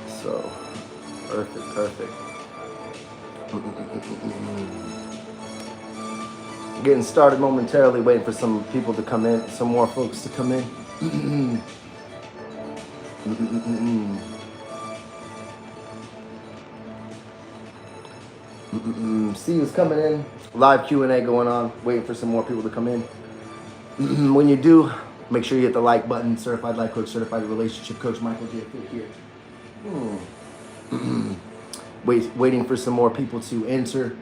So, perfect. Getting started momentarily, waiting for some people to come in, some more folks to come in. See who's coming in. Live Q&A going on, waiting for some more people to come in. When you do, make sure you hit the like button. Certified Life Coach, Certified Relationship Coach, Michael J. Fit here. Waiting for some more people to enter.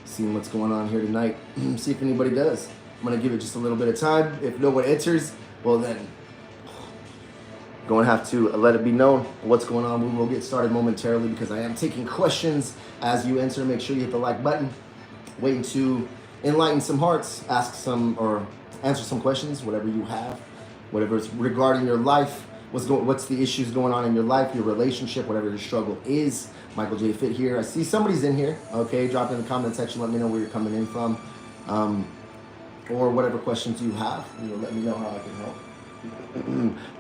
Seeing what's going on here tonight. See if anybody does. I'm going to give it just a little bit of time. If no one enters, well then, going to have to let it be known what's going on. We will get started momentarily because I am taking questions as you enter. Make sure you hit the like button. Waiting to enlighten some hearts, ask some or answer some questions, whatever you have, whatever is regarding your life. What's the issues going on in your life, your relationship, whatever your struggle is. Michael J. Fit here. I see somebody's in here. Okay, drop in the comment section. Let me know where you're coming in from, or whatever questions you have. Let me know how I can help.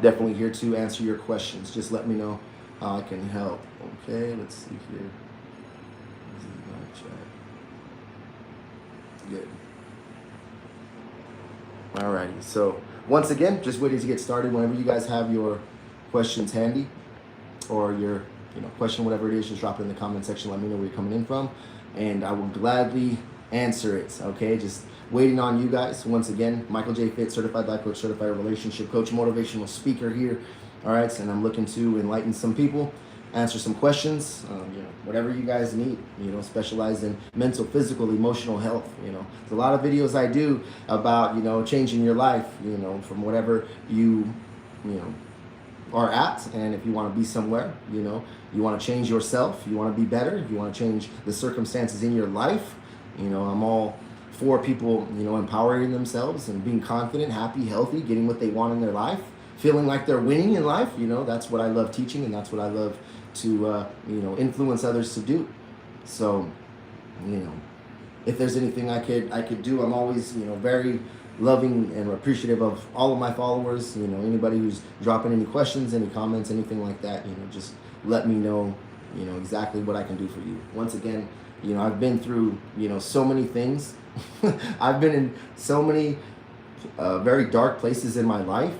Definitely here to answer your questions. Just let me know how I can help. Okay, let's see here. Good. Alrighty. So once again, just waiting to get started. Whenever you guys have your questions handy, or your question, whatever it is, just drop it in the comment section. Let me know where you're coming in from, and I will gladly answer it. Okay, just waiting on you guys. Once again, Michael J. Fit, Certified Life Coach, Certified Relationship Coach, Motivational Speaker here. All right, and I'm looking to enlighten some people, answer some questions, whatever you guys need. Specialize in mental, physical, emotional health. There's a lot of videos I do about changing your life. From whatever you are at, and if you want to be somewhere, you want to change yourself, you want to be better, if you want to change the circumstances in your life, I'm all for people empowering themselves and being confident, happy, healthy, getting what they want in their life, feeling like they're winning in life. That's what I love teaching, and that's what I love to influence others to do. So if there's anything I could do, I'm always very loving and appreciative of all of my followers. Anybody who's dropping any questions, any comments, anything like that, just let me know exactly what I can do for you. Once again, I've been through so many things. I've been in so many very dark places in my life,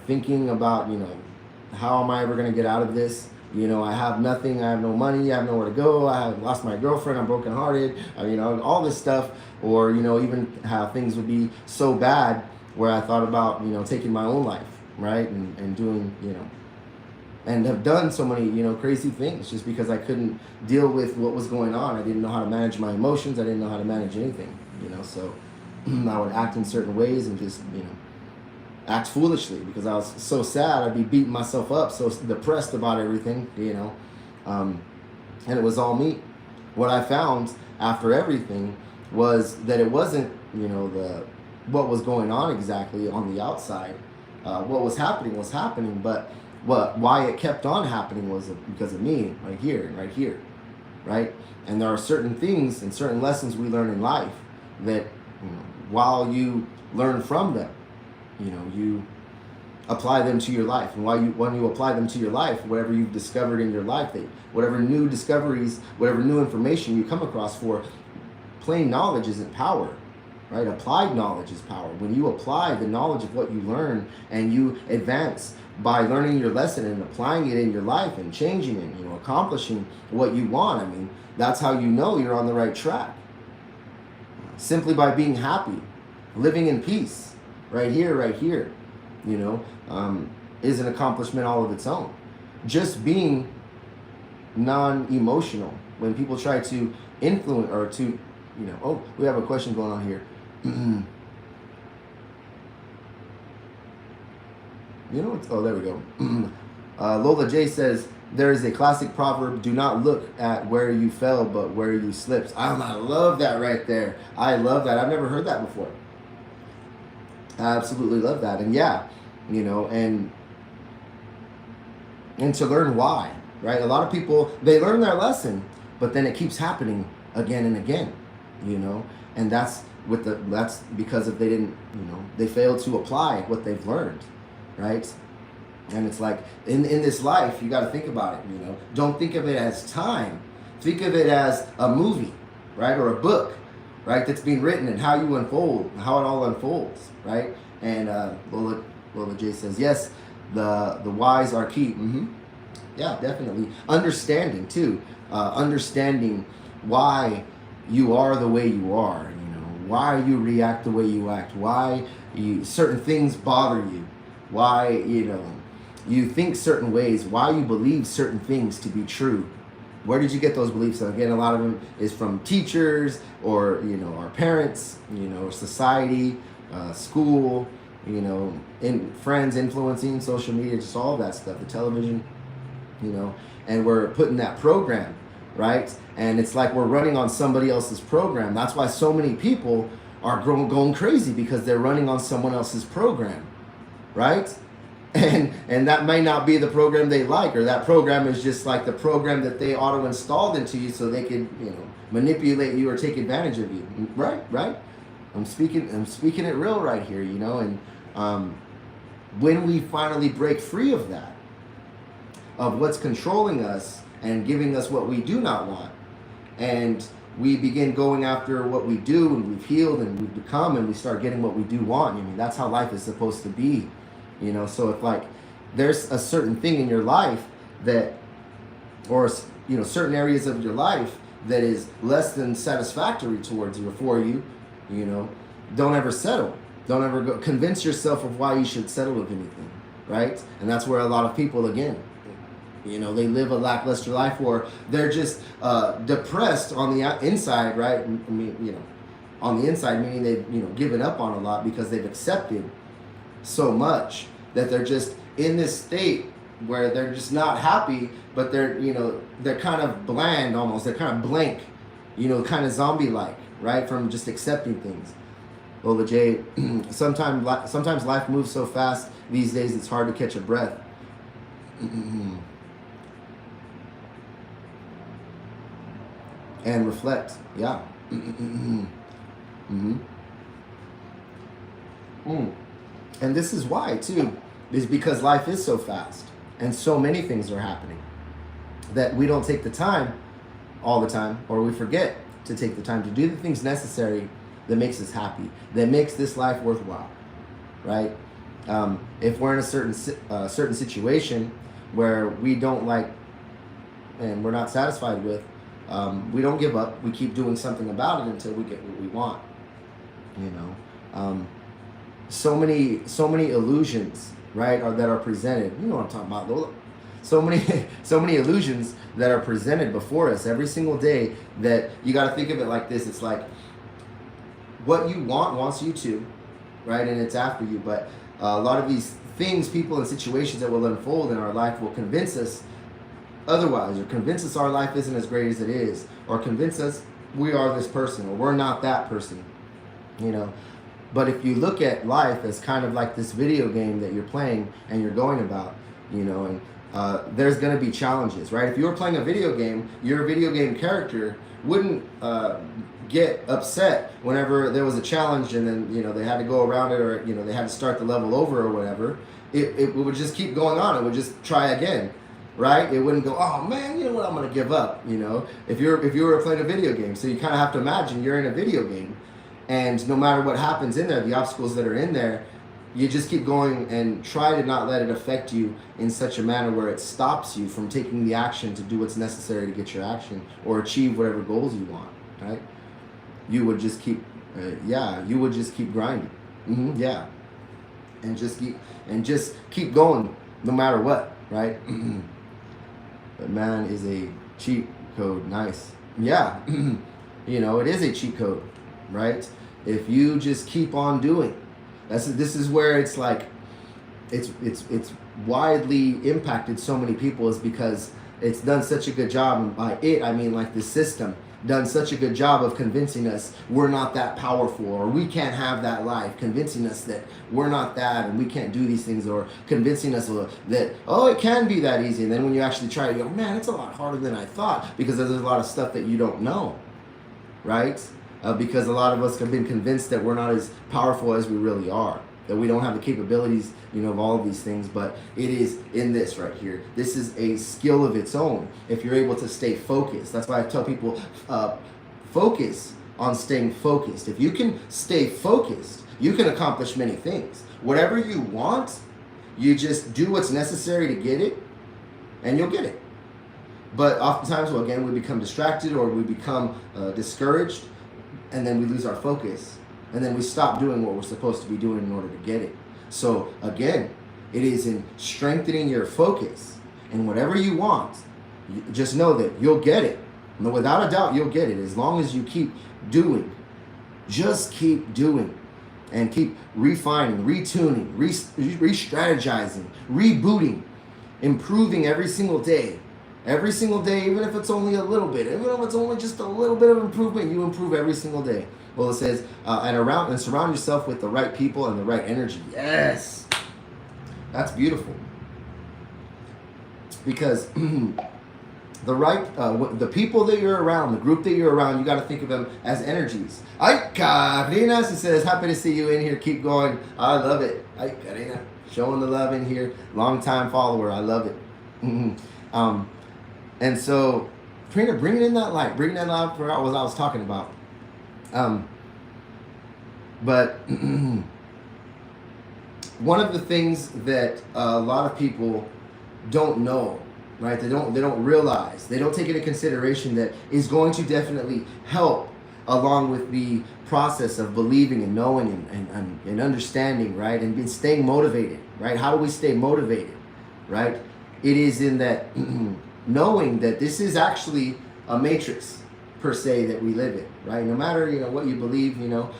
thinking about how am I ever going to get out of this. I have nothing, I have no money, I have nowhere to go, I have lost my girlfriend, I'm brokenhearted, all this stuff. Or, even how things would be so bad where I thought about, taking my own life, right? And doing, and have done so many, crazy things just because I couldn't deal with what was going on. I didn't know how to manage my emotions. I didn't know how to manage anything, so I would act in certain ways and just, act foolishly because I was so sad. I'd be beating myself up, so depressed about everything, and it was all me. What I found after everything was that it wasn't, what was going on exactly on the outside. What was happening, but why it kept on happening was because of me, right here, right? And there are certain things and certain lessons we learn in life that, while you learn from them, you apply them to your life. And when you apply them to your life, whatever you've discovered in your life, whatever new discoveries, whatever new information you come across, for plain knowledge isn't power, right? Applied knowledge is power. When you apply the knowledge of what you learn and you advance by learning your lesson and applying it in your life and changing it, accomplishing what you want, that's how you're on the right track. Simply by being happy, living in peace, right here, is an accomplishment all of its own. Just being non-emotional. When people try to influence or to, oh, we have a question going on here. Oh, there we go. Lola J says, there is a classic proverb, do not look at where you fell, but where you slipped. I love that right there. I love that. I've never heard that before. I absolutely love that. And yeah, and to learn why, right? A lot of people, they learn their lesson, but then it keeps happening again and again, and that's because if they didn't, they failed to apply what they've learned. right? And it's like, in this life, you got to think about it, you know. Don't think of it as time. Think of it as a movie, right? Or a book, right? That's being written, and how you unfold, how it all unfolds, right? And Lola J says, yes, the whys are key. Yeah, definitely. Understanding, too. Understanding why you are the way you are, you know, why you react the way you act, why certain things bother you, why, you know, you think certain ways, why you believe certain things to be true. Where did you get those beliefs? And again, a lot of them is from teachers, or, you know, our parents, you know, society, school, you know, friends influencing, social media, just all of that stuff, the television, you know, and we're putting that program, right? And it's like we're running on somebody else's program. That's why so many people are going crazy, because they're running on someone else's program, right? And that may not be the program they like, or that program is just like the program that they auto installed into you so they could, you know, manipulate you or take advantage of you, right? I'm speaking it real right here, you know. And when we finally break free of that, of what's controlling us and giving us what we do not want, and we begin going after what we do, and we've healed and we've become, and we start getting what we do want. I mean, that's how life is supposed to be, you know. So if like there's a certain thing in your life that, or, you know, certain areas of your life that is less than satisfactory towards you or for you, you know, don't ever settle. Don't ever go convince yourself of why you should settle with anything, right? And that's where a lot of people, again, you know, they live a lackluster life, or they're just depressed on the inside, right? I mean, you know, on the inside, meaning they've, you know, given up on a lot because they've accepted so much that they're just in this state where they're just not happy, but they're, you know, they're kind of bland almost. They're kind of blank, you know, kind of zombie-like, right? From just accepting things. Lola J, sometimes life moves so fast these days, it's hard to catch a breath. And reflect, yeah. And this is why, too, is because life is so fast and so many things are happening that we don't take the time all the time, or we forget to take the time to do the things necessary that makes us happy, that makes this life worthwhile, right? If we're in a certain situation where we don't like and we're not satisfied with, we don't give up. We keep doing something about it until we get what we want, you know. So many illusions, right, that are presented. You know what I'm talking about, Lola. So many illusions that are presented before us every single day, that you got to think of it like this. It's like what you want wants you to, right? And it's after you. But a lot of these things, people, and situations that will unfold in our life will convince us otherwise, or convince us our life isn't as great as it is, or convince us we are this person or we're not that person, you know. But if you look at life as kind of like this video game that you're playing and you're going about, you know, and there's going to be challenges, right? If you were playing a video game, your video game character wouldn't get upset whenever there was a challenge and then, you know, they had to go around it, or, you know, they had to start the level over or whatever. It would just keep going on. It would just try again, right? It wouldn't go, oh man, you know what, I'm going to give up, you know, if you were playing a video game. So you kind of have to imagine you're in a video game, and no matter what happens in there, the obstacles that are in there, you just keep going and try to not let it affect you in such a manner where it stops you from taking the action to do what's necessary to get your action or achieve whatever goals you want, right? You would just keep, you would just keep grinding, and just keep going no matter what, right? But man is a cheat code, nice, yeah. You know, it is a cheat code, right? If you just keep on doing, this is where it's like, it's widely impacted so many people, is because it's done such a good job, and by it I mean like the system done such a good job of convincing us we're not that powerful, or we can't have that life, convincing us that we're not that and we can't do these things, or convincing us that, oh, it can be that easy. And then when you actually try it, you go, man, it's a lot harder than I thought, because there's a lot of stuff that you don't know, right? Because a lot of us have been convinced that we're not as powerful as we really are. that we don't have the capabilities, you know, of all of these things, but it is in this right here. This is a skill of its own. If you're able to stay focused, that's why I tell people, focus on staying focused. If you can stay focused, you can accomplish many things. Whatever you want, you just do what's necessary to get it, and you'll get it. But oftentimes, well, again, we become distracted or we become discouraged, and then we lose our focus. And then we stop doing what we're supposed to be doing in order to get it. So again, it is in strengthening your focus. And whatever you want, just know that you'll get it. No, without a doubt, you'll get it. As long as you keep doing. Just keep doing. And keep refining, retuning, re-strategizing, rebooting, improving every single day. Every single day, even if it's only a little bit, even if it's only just a little bit of improvement, you improve every single day. Well, it says, and surround yourself with the right people and the right energy. Yes, that's beautiful. Because the people that you're around, the group that you're around, you got to think of them as energies. Ay, Karina, she says, happy to see you in here. Keep going. I love it. Ay, Karina, showing the love in here. Long time follower. I love it. And so, Karina, bringing in that light, bringing that light for what I was talking about. But one of the things that a lot of people don't know, right? They don't realize, they don't take into consideration that is going to definitely help along with the process of believing and knowing and understanding, right? And staying motivated, right? How do we stay motivated, right? It is in that knowing that this is actually a matrix per se that we live in, right? No matter, you know, what you believe, you know,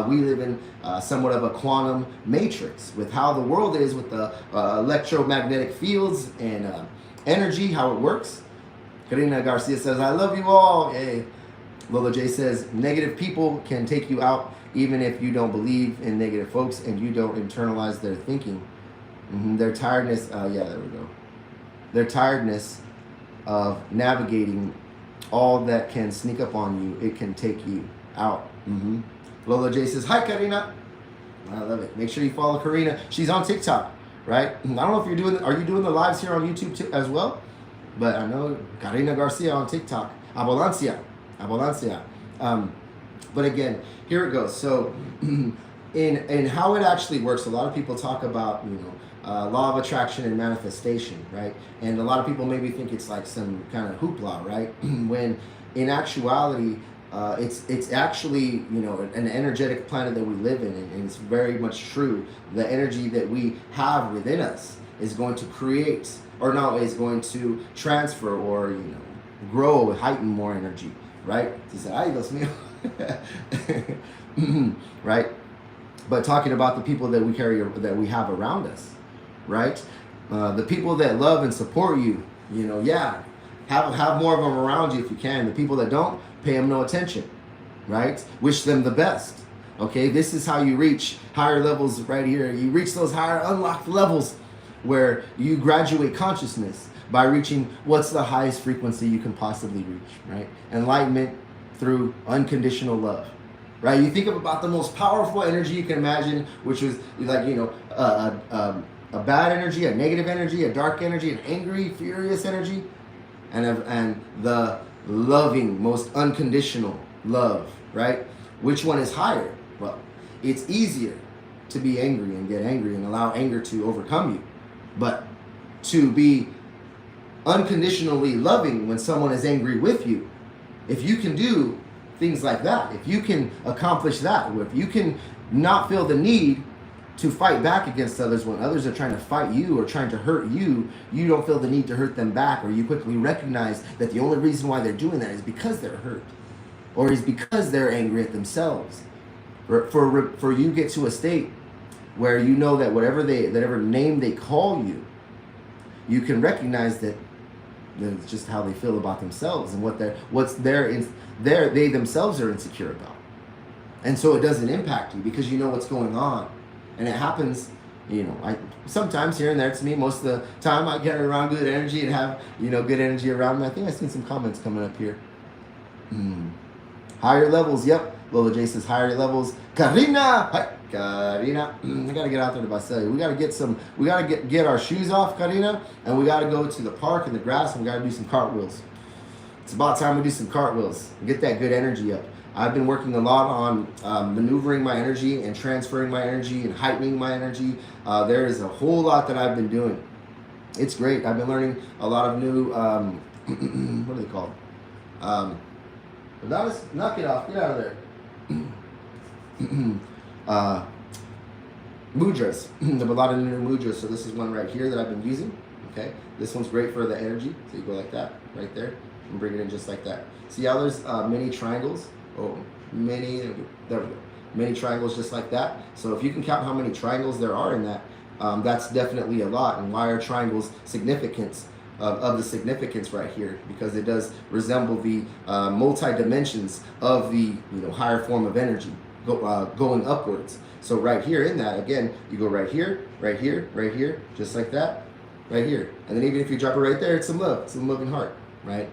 we live in somewhat of a quantum matrix with how the world is, with the electromagnetic fields and energy, how it works. Karina Garcia says, I love you all. Hey. Lola J says, negative people can take you out even if you don't believe in negative folks and you don't internalize their thinking. Their tiredness, yeah, there we go. Their tiredness of navigating all that can sneak up on you, it can take you out. Lola J says, hi, Karina. I love it. Make sure you follow Karina. She's on TikTok, right? I don't know if you're doing, are you doing the lives here on YouTube too, as well? But I know Karina Garcia on TikTok. Abolancia. But again, here it goes. So in how it actually works, a lot of people talk about, you know, law of attraction and manifestation, right? And a lot of people maybe think it's like some kind of hoopla, right? When in actuality, it's actually, you know, an energetic planet that we live in, and it's very much true. The energy that we have within us is going to create, or no, is going to transfer, or, you know, grow, heighten more energy, right? He said, ay, Dios mío. Right? But talking about the people that we carry, that we have around us, right? The people that love and support you, you know, yeah, have more of them around you if you can. The people that don't, pay them no attention, right? Wish them the best. Okay, this is how you reach higher levels right here. You reach those higher unlocked levels where you graduate consciousness by reaching what's the highest frequency you can possibly reach, right? Enlightenment through unconditional love, right? You think about the most powerful energy you can imagine, which was like, you know, a bad energy, a negative energy, a dark energy, an angry, furious energy, and the loving, most unconditional love, right? Which one is higher? Well, it's easier to be angry and get angry and allow anger to overcome you. But to be unconditionally loving when someone is angry with you, if you can do things like that, if you can accomplish that, if you can not feel the need to fight back against others when others are trying to fight you or trying to hurt you, you don't feel the need to hurt them back, or you quickly recognize that the only reason why they're doing that is because they're hurt, or is because they're angry at themselves. For you get to a state where you know that whatever name they call you, you can recognize that it's just how they feel about themselves and they themselves are insecure about. And so it doesn't impact you because you know what's going on. And it happens, you know, sometimes here and there, to me, most of the time I get around good energy and have, you know, good energy around me. I think I've seen some comments coming up here. Higher levels, yep. Lola J says higher levels. Karina, hi, Karina. I gotta get out there to Visalia. We gotta get our shoes off, Karina, and we gotta go to the park in the grass and we gotta do some cartwheels. It's about time we do some cartwheels and get that good energy up. I've been working a lot on maneuvering my energy and transferring my energy and heightening my energy. There is a whole lot that I've been doing. It's great. I've been learning a lot of new, what are they called? Knock it off. Get out of there. Mudras. There are a lot of new mudras. So this is one right here that I've been using. Okay. This one's great for the energy. So you go like that, right there, and bring it in just like that. See how there's many triangles? Oh, there we go. Many triangles just like that. So if you can count how many triangles there are in that, that's definitely a lot. And why are triangles significance of the significance right here? Because it does resemble the multi-dimensions of the higher form of energy going upwards. So right here in that, again, you go right here, right here, right here, just like that, right here. And then even if you drop it right there, it's some love, some loving heart, right?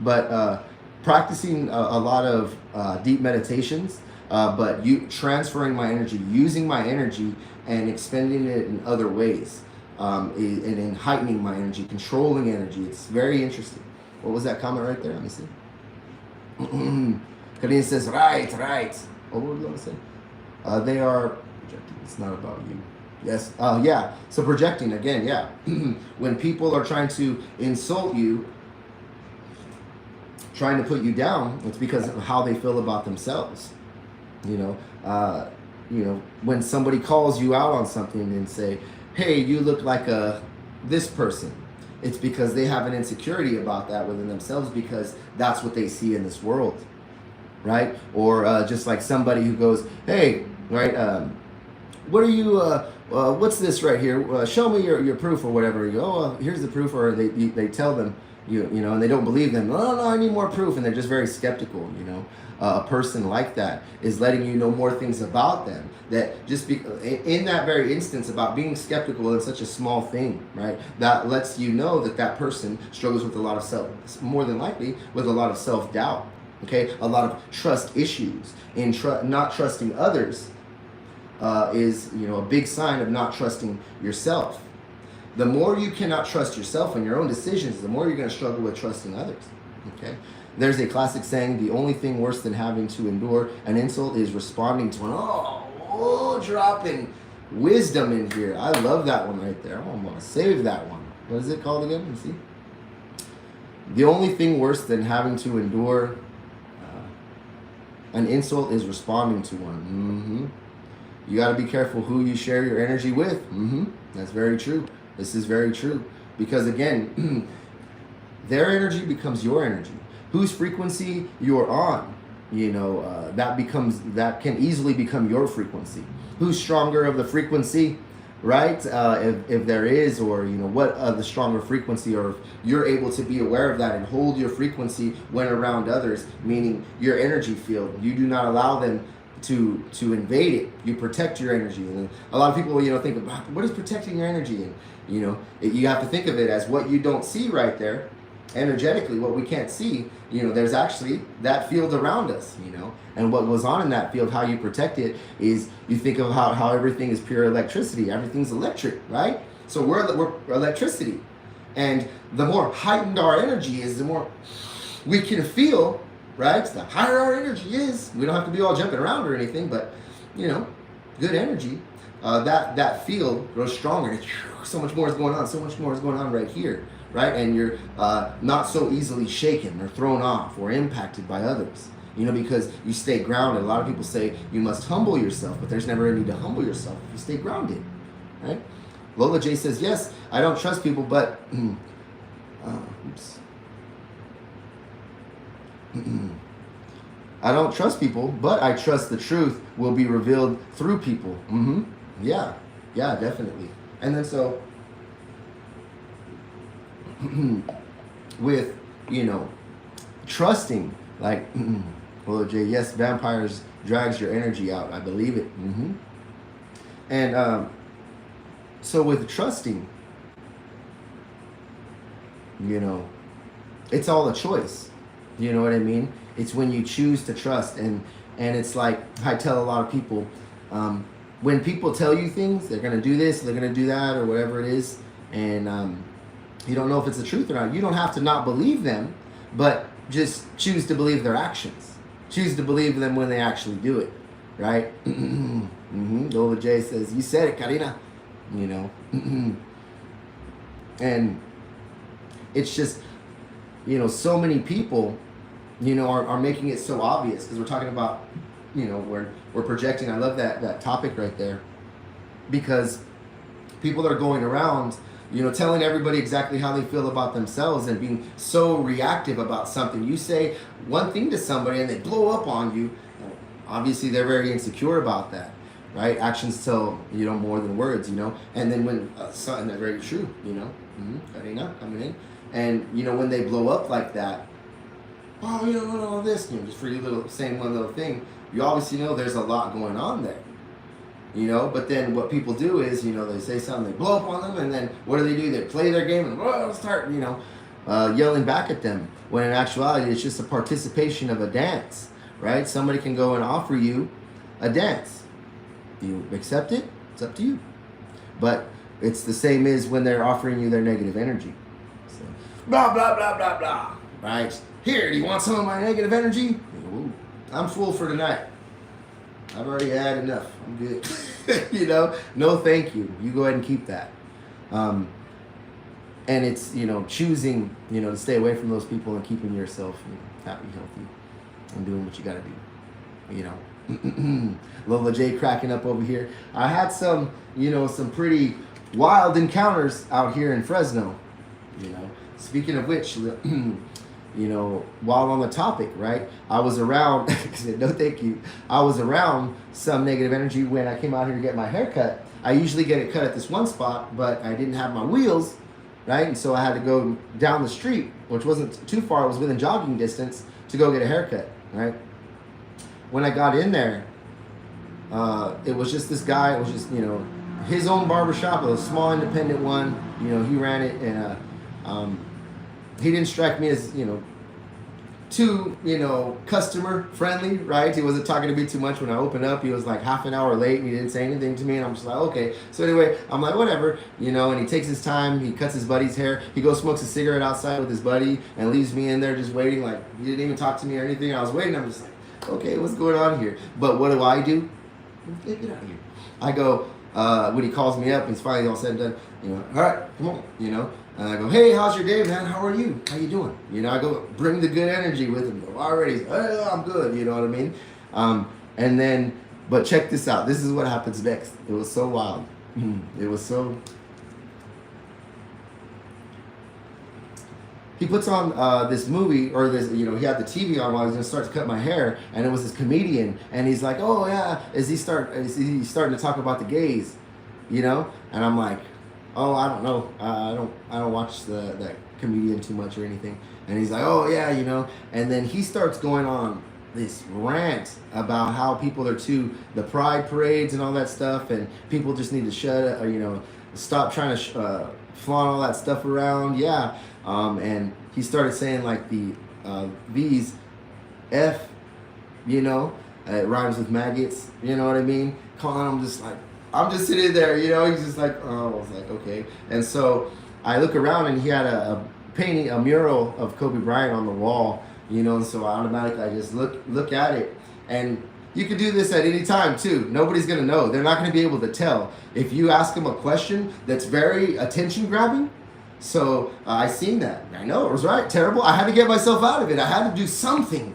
But practicing a lot of deep meditations, but transferring my energy, using my energy and expending it in other ways, and in heightening my energy, controlling energy. It's very interesting. What was that comment right there? Let me see. Karina says, right. What were we going to say? They are projecting. It's not about you. Yes. Yeah. So projecting again. Yeah. When people are trying to insult you, trying to put you down, it's because of how they feel about themselves. When somebody calls you out on something and say, hey, you look like this person, it's because they have an insecurity about that within themselves, because that's what they see in this world, right? Or just like somebody who goes, hey, right, what are you, what's this right here? Show me your proof or whatever. You go, oh, well, here's the proof. Or they tell them, and they don't believe them. Oh, no, I need more proof. And they're just very skeptical, A person like that is letting you know more things about them, that just in that very instance about being skeptical in such a small thing, right? That lets you know that person struggles with a lot of more than likely with a lot of self-doubt, okay? A lot of trust issues. In not trusting others is, a big sign of not trusting yourself. The more you cannot trust yourself and your own decisions, the more you're going to struggle with trusting others, okay? There's a classic saying, the only thing worse than having to endure an insult is responding to one. Dropping wisdom in here. I love that one right there. I'm going to save that one. What is it called again? Let me see. The only thing worse than having to endure an insult is responding to one. You got to be careful who you share your energy with. That's very true. This is very true. Because again, their energy becomes your energy. Whose frequency you're on, that can easily become your frequency. Who's stronger of the frequency, right? If there is, or what the stronger frequency, or if you're able to be aware of that and hold your frequency when around others, meaning your energy field. You do not allow them to invade it. You protect your energy. And a lot of people, think about what is protecting your energy, and you have to think of it as what you don't see right there. Energetically, what we can't see, there's actually that field around us, and what goes on in that field, how you protect it is you think of how everything is pure electricity. Everything's electric, right? So we're electricity, and the more heightened our energy is, the more we can feel, right? The higher our energy is. We don't have to be all jumping around or anything, but good energy, that field grows stronger. So much more is going on. So much more is going on right here. Right? And you're not so easily shaken or thrown off or impacted by others, because you stay grounded. A lot of people say you must humble yourself, but there's never a need to humble yourself if you stay grounded, right? Lola J says, yes, I don't trust people, but I don't trust people, but I trust the truth will be revealed through people. Yeah, definitely. And then so with trusting, like well, Jay, yes, vampires drags your energy out. I believe it. And so with trusting, it's all a choice. You know what I mean? It's when you choose to trust, and And it's like I tell a lot of people, when people tell you things, they're going to do this, they're going to do that, or whatever it is, and you don't know if it's the truth or not. You don't have to not believe them, but just choose to believe their actions. Choose to believe them when they actually do it, right? Lola J says, "You said it, Karina." You know, and it's just, you know, so many people, you know, are making it so obvious, because we're talking about, you know, we're projecting. I love that topic right there, because people are going around, you know, telling everybody exactly how they feel about themselves and being so reactive about something. You say one thing to somebody and they blow up on you. Obviously, they're very insecure about that, right? Actions tell, you know, more than words, you know. And then when something that's very true, you know, Karina coming in, and you know, when they blow up like that, oh, you know, all this, you know, just for you little saying one little thing, you obviously know there's a lot going on there. You know, but then what people do is, you know, they say something, they blow up on them, and then what do? They play their game and start, you know, yelling back at them. When in actuality, it's just a participation of a dance, right? Somebody can go and offer you a dance. You accept it, it's up to you. But it's the same as when they're offering you their negative energy. So, blah, blah, blah, blah, blah, right? Here, do you want some of my negative energy? Ooh, I'm full for tonight. I've already had enough. I'm good. You know, no thank you. You go ahead and keep that. And it's, you know, choosing, you know, to stay away from those people and keeping yourself, you know, happy, healthy, and doing what you got to do. You know, Lola J cracking up over here. I had some, you know, some pretty wild encounters out here in Fresno. You know, speaking of which, you know, while on the topic, right? I was around, no thank you. I was around some negative energy when I came out here to get my hair cut. I usually get it cut at this one spot, but I didn't have my wheels, right? And so I had to go down the street, which wasn't too far. It was within jogging distance to go get a haircut, right? When I got in there, it was just this guy. It was just, you know, his own barbershop, a small independent one. You know, he ran it, and he didn't strike me as, you know, too, you know, customer friendly, right? He wasn't talking to me too much when I opened up. He was like half an hour late and he didn't say anything to me, and I'm just like, okay. So anyway, I'm like, whatever, you know, and he takes his time, he cuts his buddy's hair, he goes smokes a cigarette outside with his buddy and leaves me in there just waiting, like he didn't even talk to me or anything. I was waiting, I'm just like, okay, what's going on here? But what do? Get out of here. I go, when he calls me up, and it's finally all said and done, you know, all right, come on, you know. And I go, hey, how's your day, man? How are you? How you doing? You know, I go bring the good energy with him. Already, hey, I'm good. You know what I mean? And then, but check this out. This is what happens next. It was so wild. It was so. He puts on this movie, or this, you know, he had the TV on while I was gonna start to cut my hair, and it was this comedian, and he's like, oh yeah, is he starting to talk about the gays, you know? And I'm like, oh, I don't know. I don't watch that comedian too much or anything. And he's like, oh yeah, you know. And then he starts going on this rant about how people are the pride parades and all that stuff, and people just need to shut up, or, you know, stop trying to flaunt all that stuff around. Yeah. And he started saying like these F, you know, it rhymes with maggots. You know what I mean? Calling them just like. I'm just sitting there, you know, he's just like, oh, I was like, okay. And so I look around, and he had a painting, a mural of Kobe Bryant on the wall, you know, and so automatically I just look at it. And you could do this at any time too. Nobody's gonna know. They're not gonna be able to tell. If you ask them a question that's very attention grabbing, so I seen that. I know, it was right, terrible. I had to get myself out of it. I had to do something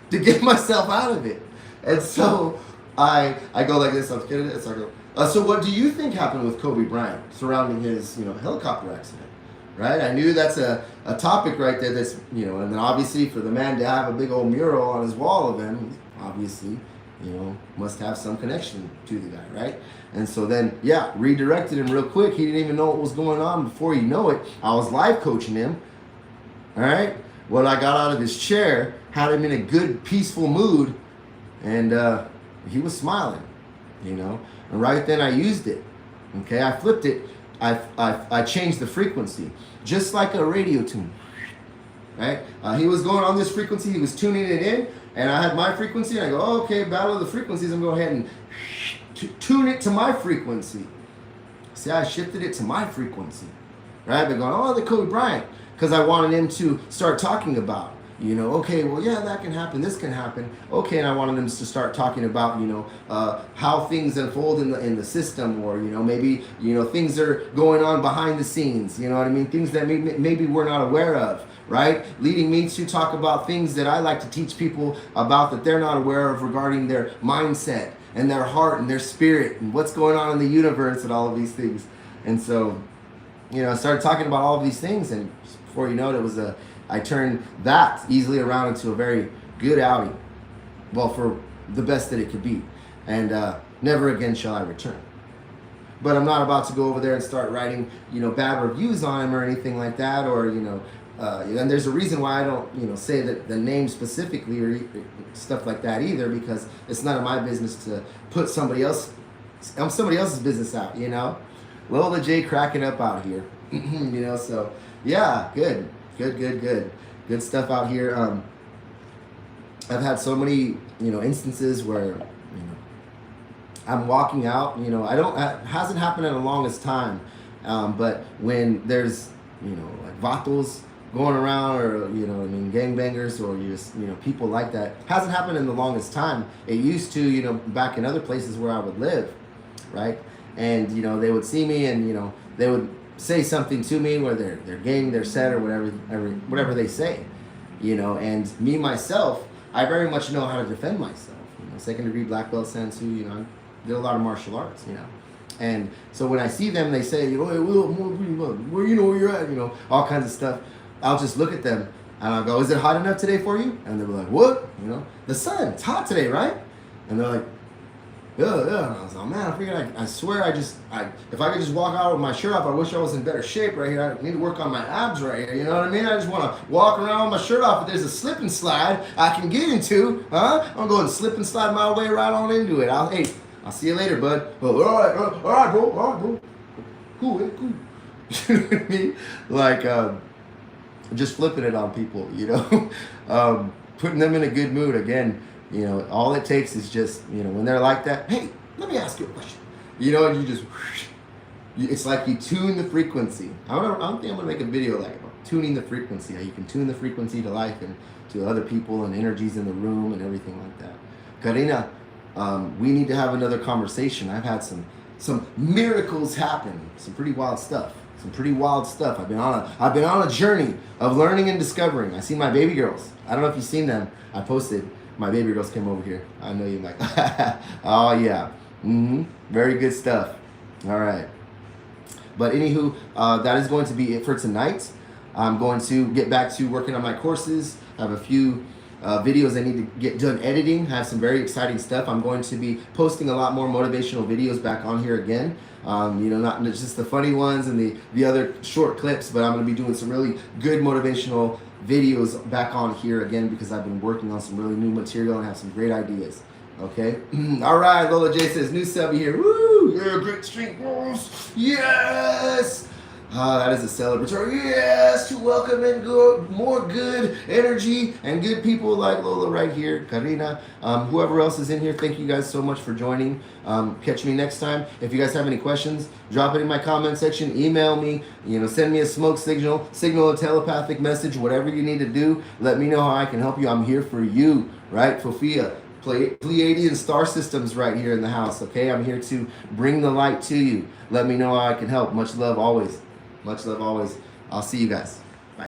to get myself out of it. And so I go like this, I'm kidding it, so I go, so what do you think happened with Kobe Bryant surrounding his, you know, helicopter accident, right? I knew that's a topic right there that's, you know, and then obviously for the man to have a big old mural on his wall of him, obviously, you know, must have some connection to the guy, right? And so then, yeah, redirected him real quick. He didn't even know what was going on. Before you know it, I was live coaching him, all right? When I got out of his chair, had him in a good, peaceful mood, and he was smiling, you know? And right then I used it. Okay, I flipped it. I changed the frequency, just like a radio tune. Right? He was going on this frequency. He was tuning it in, And I had my frequency, and I go, oh, okay, battle of the frequencies. I'm going to go ahead and tune it to my frequency. See, I shifted it to my frequency, right? I've been going, oh, the Kobe Bryant, because I wanted him to start talking about, you know, okay, well, yeah, that can happen, this can happen, okay, and I wanted them to start talking about, you know, how things unfold in the system, or, you know, maybe, you know, things are going on behind the scenes, you know what I mean, things that maybe we're not aware of, right? Leading me to talk about things that I like to teach people about that they're not aware of regarding their mindset and their heart and their spirit and what's going on in the universe and all of these things. And so, you know, I started talking about all of these things, and before you know it, I turned that easily around into a very good outing. Well, for the best that it could be. And never again shall I return. But I'm not about to go over there and start writing, you know, bad reviews on him or anything like that, or, you know, and there's a reason why I don't, you know, say that the name specifically or stuff like that either, because it's none of my business to put somebody else's business out, you know. Lola J cracking up out here, you know. So yeah, good stuff out here. I've had so many, you know, instances where, you know, I'm walking out, you know, it hasn't happened in the longest time, but when there's, you know, like vatos going around, or, you know, I mean, gangbangers, or just, you know, people like that, hasn't happened in the longest time. It used to, you know, back in other places where I would live, right? And, you know, they would see me, and, you know, they would say something to me, where they're gang, they're set, or whatever they say, you know. And me myself, I very much know how to defend myself. You know, 2nd degree black belt Sansu, you know, I did a lot of martial arts, you know. And so when I see them, they say, you know, hey, where you know where you're at, you know, all kinds of stuff. I'll just look at them and I'll go, is it hot enough today for you? And they'll be like, what? You know, the sun, it's hot today, right? And they're like, yeah. And I was like, man, I figured I swear if I could just walk out with my shirt off, I wish I was in better shape right here. I need to work on my abs right here, you know what I mean? I just want to walk around with my shirt off. If there's a slip and slide I can get into, I'm going to go and slip and slide my way right on into it. I'll see you later, bud. Oh, all right, bro. Cool. You know what I mean? Like, just flipping it on people, you know, putting them in a good mood. Again, you know, all it takes is just, you know, when they're like that, hey, let me ask you a question, you know, and you just, it's like you tune the frequency. I don't think I'm gonna make a video like about tuning the frequency, how you can tune the frequency to life and to other people and energies in the room and everything like that. Karina, we need to have another conversation. I've had some miracles happen, some pretty wild stuff. I've been on a journey of learning and discovering. I seen my baby girls. I don't know if you've seen them. I posted. My baby girls came over here. I know you like. Oh yeah. Very good stuff. All right. But anywho, that is going to be it for tonight. I'm going to get back to working on my courses. I have a few videos I need to get done editing. I have some very exciting stuff. I'm going to be posting a lot more motivational videos back on here again. You know, not just the funny ones and the other short clips, but I'm going to be doing some really good motivational videos back on here again, because I've been working on some really new material and have some great ideas. Okay. All right. Lola J says, new sub here. Woo! Yeah, great street rules. Yes. That is a celebratory yes to welcome in more good energy and good people like Lola right here, Karina, whoever else is in here. Thank you guys so much for joining. Catch me next time. If you guys have any questions, drop it in my comment section. Email me. You know, send me a smoke signal, a telepathic message, whatever you need to do. Let me know how I can help you. I'm here for you, right? Fofia, Pleiadian star systems right here in the house. Okay, I'm here to bring the light to you. Let me know how I can help. Much love always. Much love always. I'll see you guys.